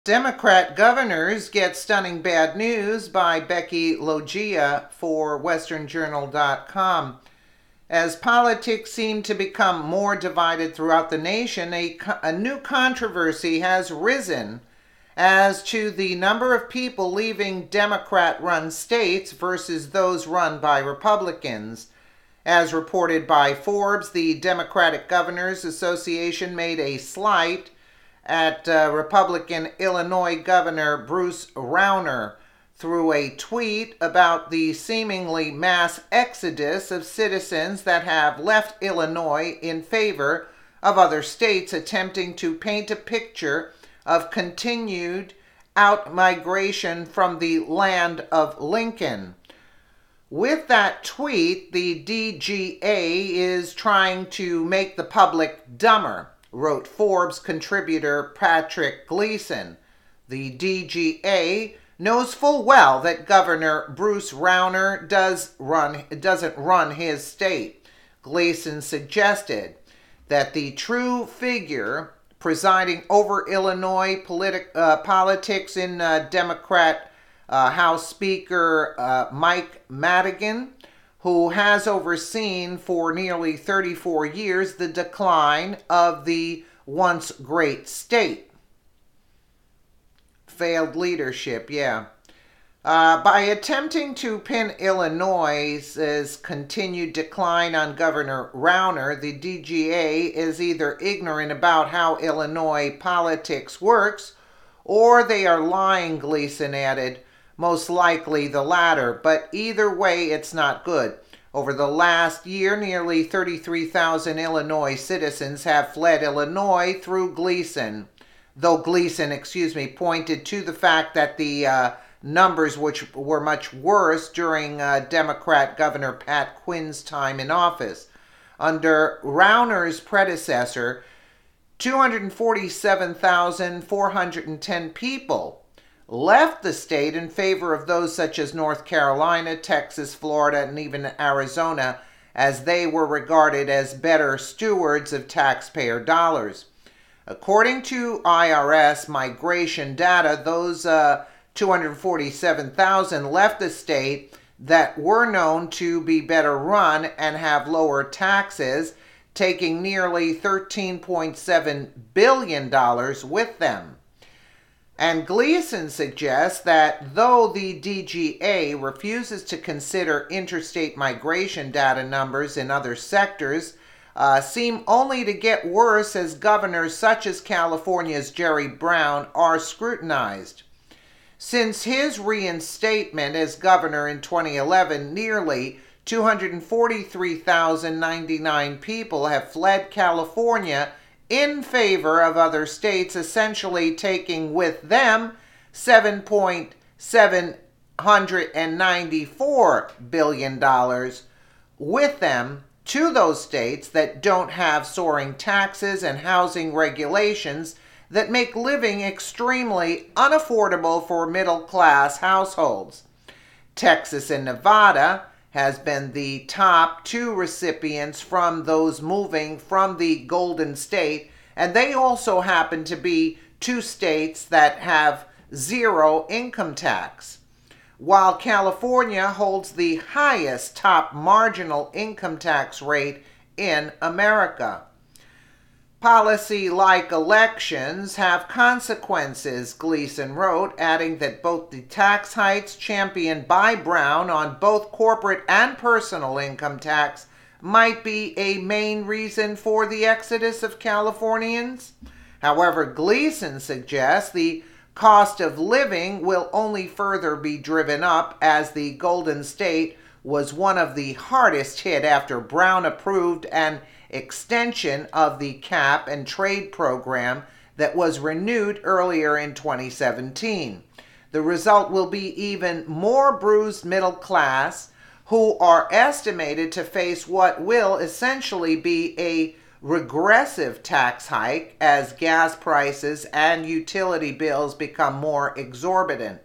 Democrat governors get stunning bad news by Becky Logia for WesternJournal.com. As politics seem to become more divided throughout the nation, a new controversy has risen as to the number of people leaving Democrat-run states versus those run by Republicans. As reported by Forbes, the Democratic Governors Association made a slight at Republican Illinois Governor Bruce Rauner through a tweet about the seemingly mass exodus of citizens that have left Illinois in favor of other states, attempting to paint a picture of continued out-migration from the land of Lincoln. With that tweet, the DGA is trying to make the public dumber, wrote Forbes contributor Patrick Gleason. The DGA knows full well that Governor Bruce Rauner doesn't run his state. Gleason suggested that the true figure presiding over Illinois politics in Democrat House Speaker Mike Madigan, who has overseen for nearly 34 years the decline of the once great state. Failed leadership. By attempting to pin Illinois' continued decline on Governor Rauner, the DGA is either ignorant about how Illinois politics works, or they are lying, Gleason added. Most likely the latter, but either way it's not good. Over the last year, nearly 33,000 Illinois citizens have fled Illinois through Gleason. Though Gleason, pointed to the fact that the numbers which were much worse during Democrat Governor Pat Quinn's time in office. Under Rauner's predecessor, 247,410 people left the state in favor of those such as North Carolina, Texas, Florida, and even Arizona, as they were regarded as better stewards of taxpayer dollars. According to IRS migration data, those 247,000 left the state that were known to be better run and have lower taxes, taking nearly $13.7 billion with them. And Gleason suggests that though the DGA refuses to consider interstate migration data numbers in other sectors, seem only to get worse as governors such as California's Jerry Brown are scrutinized. Since his reinstatement as governor in 2011, nearly 243,099 people have fled California in favor of other states, essentially taking with them $7.794 billion with them to those states that don't have soaring taxes and housing regulations that make living extremely unaffordable for middle-class households. Texas and Nevada has been the top two recipients from those moving from the Golden State, and they also happen to be two states that have zero income tax, while California holds the highest top marginal income tax rate in America. Policy like elections have consequences, Gleason wrote, adding that both the tax hikes championed by Brown on both corporate and personal income tax might be a main reason for the exodus of Californians. However, Gleason suggests the cost of living will only further be driven up as the Golden State was one of the hardest hit after Brown approved an extension of the cap and trade program that was renewed earlier in 2017. The result will be even more bruised middle class, who are estimated to face what will essentially be a regressive tax hike as gas prices and utility bills become more exorbitant.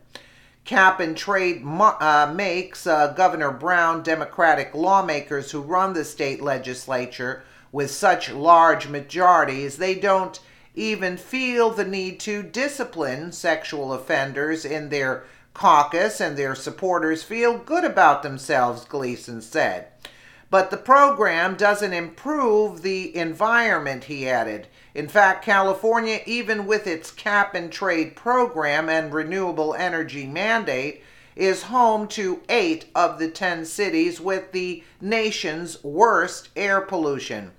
Cap and trade makes Governor Brown, Democratic lawmakers who run the state legislature with such large majorities, they don't even feel the need to discipline sexual offenders in their caucus, and their supporters feel good about themselves, Gleason said. But the program doesn't improve the environment, he added. In fact, California, even with its cap and trade program and renewable energy mandate, is home to 8 of the 10 cities with the nation's worst air pollution.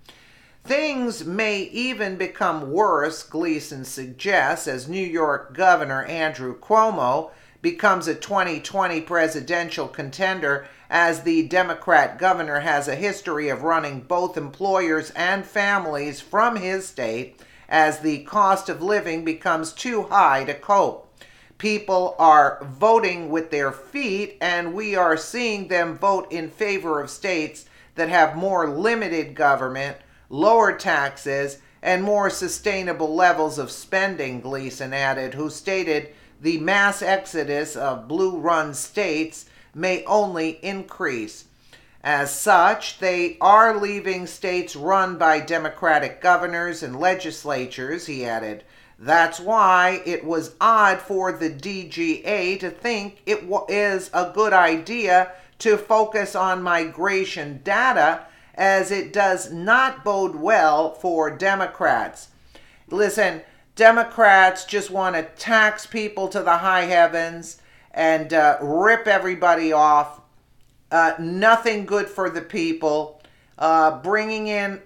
Things may even become worse, Gleason suggests, as New York Governor Andrew Cuomo becomes a 2020 presidential contender, as the Democrat governor has a history of running both employers and families from his state as the cost of living becomes too high to cope. People are voting with their feet, and we are seeing them vote in favor of states that have more limited government, lower taxes, and more sustainable levels of spending, Gleason added, who stated the mass exodus of blue-run states may only increase. As such, they are leaving states run by Democratic governors and legislatures, he added. That's why it was odd for the DGA to think it is a good idea to focus on migration data, as it does not bode well for Democrats. Listen, Democrats just want to tax people to the high heavens and rip everybody off. Nothing good for the people. Bringing in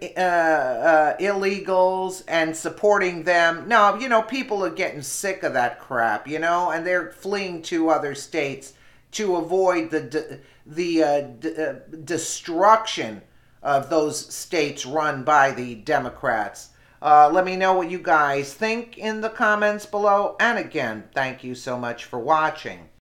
illegals and supporting them. No, people are getting sick of that crap, and they're fleeing to other states to avoid the destruction of those states run by the Democrats. Let me know what you guys think in the comments below. And again, thank you so much for watching.